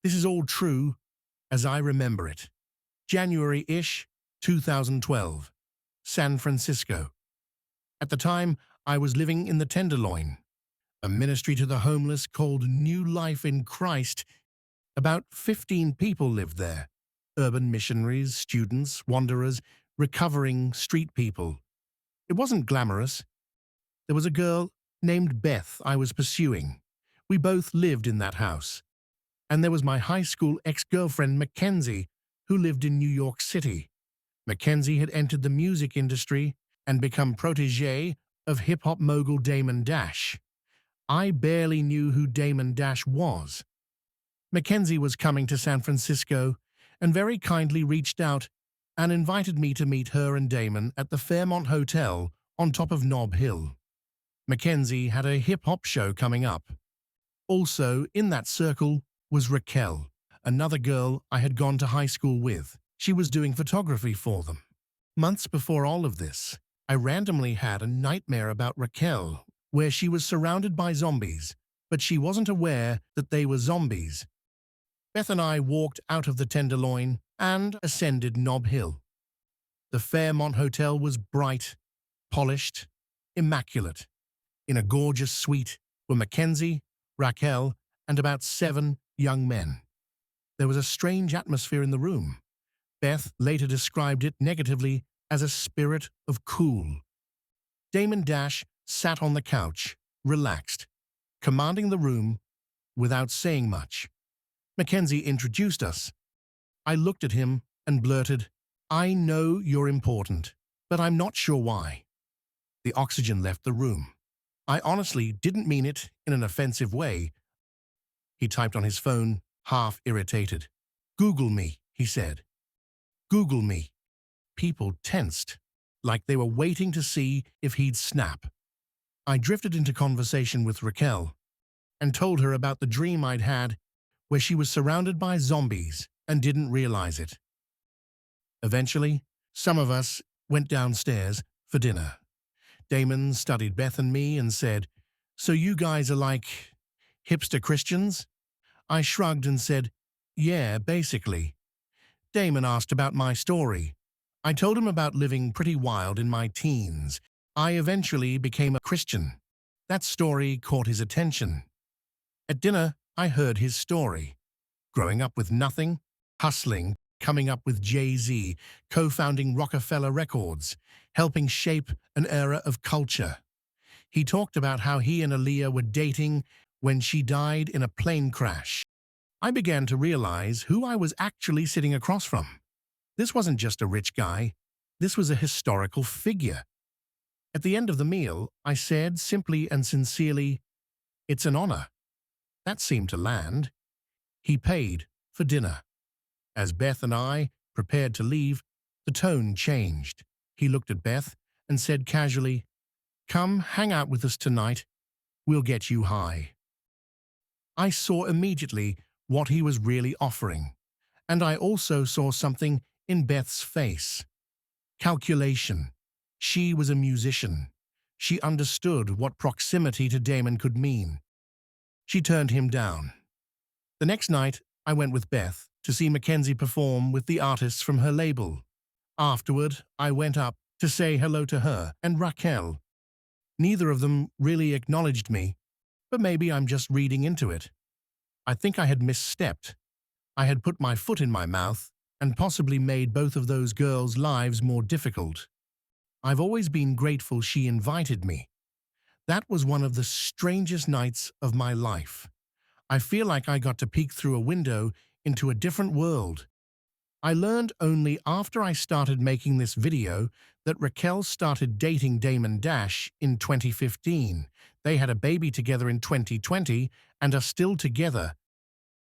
This is all true as I remember it. January-ish, 2012. San Francisco. At the time, I was living in the Tenderloin, a ministry to the homeless called New Life in Christ. About 15 people lived there. Urban missionaries, students, wanderers, recovering street people. It wasn't glamorous. There was a girl named Beth I was pursuing. We both lived in that house. And there was my high school ex-girlfriend Mackenzie, who lived in New York City. Mackenzie had entered the music industry and become protégé of hip-hop mogul Damon Dash. I barely knew who Damon Dash was. Mackenzie was coming to San Francisco and very kindly reached out and invited me to meet her and Damon at the Fairmont Hotel on top of Nob Hill. Mackenzie had a hip-hop show coming up. Also, in that circle was Raquel, another girl I had gone to high school with. She was doing photography for them. Months before all of this, I randomly had a nightmare about Raquel, where she was surrounded by zombies, but she wasn't aware that they were zombies. Beth and I walked out of the Tenderloin and ascended Nob Hill. The Fairmont Hotel was bright, polished, immaculate. In a gorgeous suite were Mackenzie, Raquel, and about 7 young men. There was a strange atmosphere in the room. Beth later described it negatively as a spirit of cool. Damon Dash sat on the couch, relaxed, commanding the room without saying much. Mackenzie introduced us. I looked at him and blurted, "I know you're important, but I'm not sure why." The oxygen left the room. I honestly didn't mean it in an offensive way. He typed on his phone, half irritated. "Google me," he said. "Google me." People tensed, like they were waiting to see if he'd snap. I drifted into conversation with Raquel and told her about the dream I'd had where she was surrounded by zombies and didn't realize it. Eventually, some of us went downstairs for dinner. Damon studied Beth and me and said, "So you guys are like hipster Christians?" I shrugged and said, "Yeah, basically." Damon asked about my story. I told him about living pretty wild in my teens. I eventually became a Christian. That story caught his attention. At dinner, I heard his story. Growing up with nothing, hustling, coming up with Jay-Z, co-founding Rockefeller Records, helping shape an era of culture. He talked about how he and Aaliyah were dating when she died in a plane crash. I began to realize who I was actually sitting across from. This wasn't just a rich guy. This was a historical figure. At the end of the meal, I said simply and sincerely, "It's an honor." That seemed to land. He paid for dinner. As Beth and I prepared to leave, the tone changed. He looked at Beth and said casually, "Come hang out with us tonight. We'll get you high." I saw immediately what he was really offering, and I also saw something in Beth's face. Calculation. She was a musician. She understood what proximity to Damon could mean. She turned him down. The next night, I went with Beth to see Mackenzie perform with the artists from her label. Afterward, I went up to say hello to her and Raquel. Neither of them really acknowledged me, but maybe I'm just reading into it. I think I had misstepped. I had put my foot in my mouth and possibly made both of those girls' lives more difficult. I've always been grateful she invited me. That was one of the strangest nights of my life. I feel like I got to peek through a window into a different world. I learned only after I started making this video that Raquel started dating Damon Dash in 2015. They had a baby together in 2020 and are still together